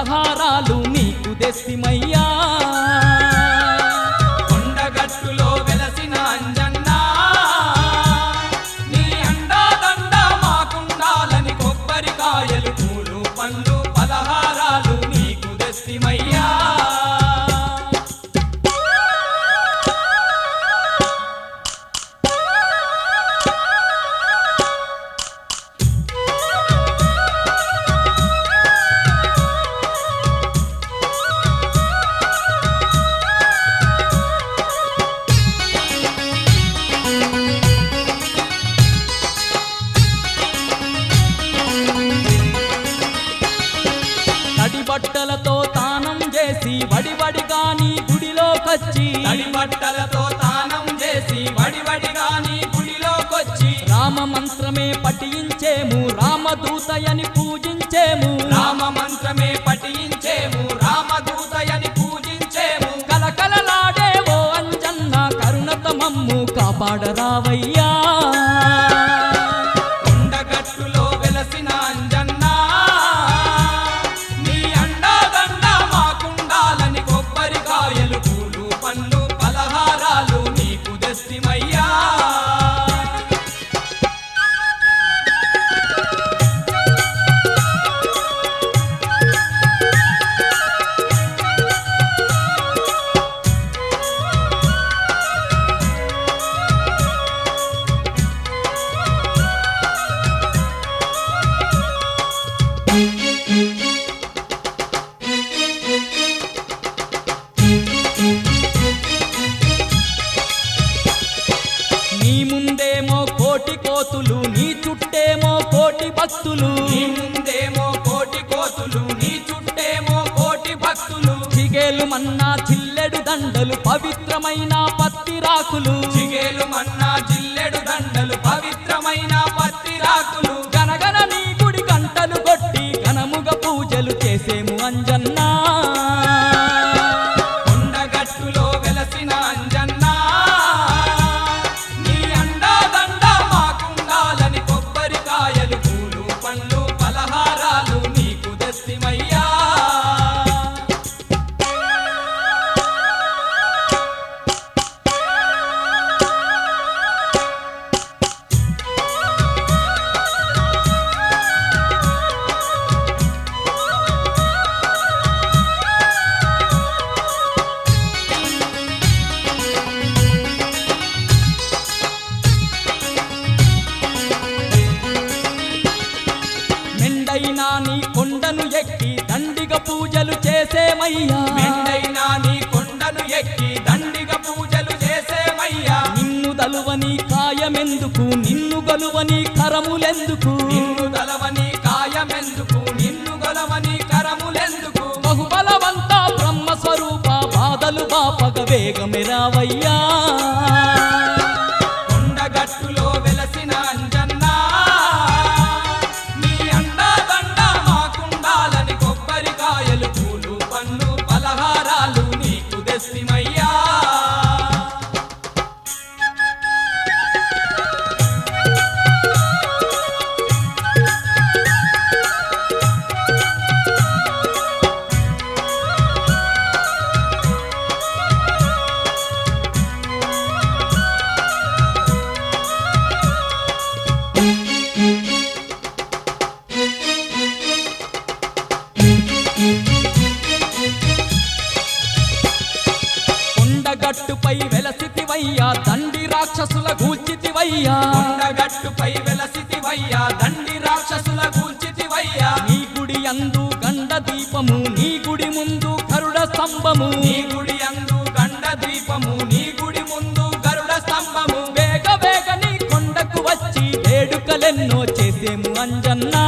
పలహారాలు నీకు తెస్తిమయ్యా కొండగట్టులో వెలసిన అంజన్నా నీ అండాదండ మాకుండాలని కొబ్బరికాయలు పూలు పండ్లు పలహారాలు నీకు తెస్తిమయ్యా బట్టలతో తానం చేసి వడివడిగా నీ గుడిలోకొచ్చి బట్టలతో తానం చేసి వడివడిగా నీ గుడిలోకొచ్చి రామ మంత్రమే పఠించేము రామదూతయని పూజించేము రామ మంత్రమే పఠించేము రామదూతయని పూజించేము కలకలలాడే ఓ అంజన్న కరుణతో మమ్ము కాపాడరావయ్యా కొండగట్టులో వెలసిన అంజన్నా నీ అండాదండ మాకుండాలని కొబ్బరికాయలు పూలు పండ్లు పలహారాలు నీకు తెస్తిమయ్యా నీ ముందేమో కోటి కోతులు నీ చుట్టేమో కోటి భక్తులు నీ ముందేమో కోటి కోతులు నీ చుట్టేమో కోటి భక్తులు చిగేలు మన్నా చిల్లెడు దండలు పవిత్రమైన పత్తిరాకులు చిగేలు మన్నా జిల్లెడు దండలు పవిత్రమైన పత్తిరాకులు గనగన నీ గుడి గంటలు కొట్టి ఘనముగ పూజలు చేసేము అంజన్నా కొండగట్టులో వెలసిన అంజన్నా నీ అండాదండ మాకుండాలని కొబ్బరికాయలు పూలు పండ్లు పలహారాలు నీకు తెస్తిమయ్యా మెండైనా నీ కొండను ఎక్కి దండిగ పూజలు చేసేమయ్యా మెండైనా నీ కొండను ఎక్కి దండిగ పూజలు చేసేమయ్యా నిన్ను దలువని కాయమెందుకు నిన్ను గలువని కరములెందుకు నిన్ను గలవని కాయమెందుకు నిన్ను గలవని కరములెందుకు బహుబలవంత బ్రహ్మ స్వరూప బాధలు బాపగ వేగమెరావయ్యా కొండగట్టులో వెలసిన అంజన్నా నీ అండాదండ మాకుండాలని కొబ్బరికాయలు పూలు పండ్లు పలహారాలు నీకు తెస్తిమయ్యా కొండగట్టుపై వెలసితివయ్యా దండి రాక్షసుల గూల్చితివయ్యా కొండగట్టుపై వెలసితివయ్యా దండి రాక్షసుల గూల్చితివయ్యా నీ గుడి అందు గండ దీపము నీ గుడి ముందు గరుడ స్తంభము నీ గుడి అందు గండ దీపము నీ గుడి ముందు గరుడ స్తంభము వేగ వేగ నీ కొండకు వచ్చి వేడుకలెన్నో చేసేము అంజన్నా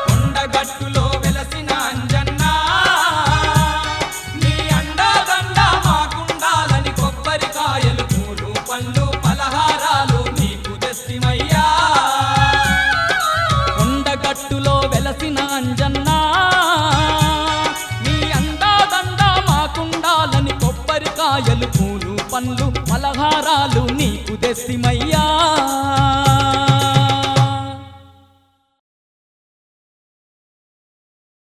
కొండగట్టులో వెలసిన అంజన్నా నీ అండాదండ మాకుండాలని కొబ్బరికాయలు పూలు పండ్లు పలహారాలు నీకు తెస్తిమయ్యా కొండగట్టులో వెలసిన అంజన్నా నీ అందాదండ మాకుండాలని కొబ్బరికాయలు పూలు పండ్లు పలహారాలు నీకు తెస్తిమయ్యా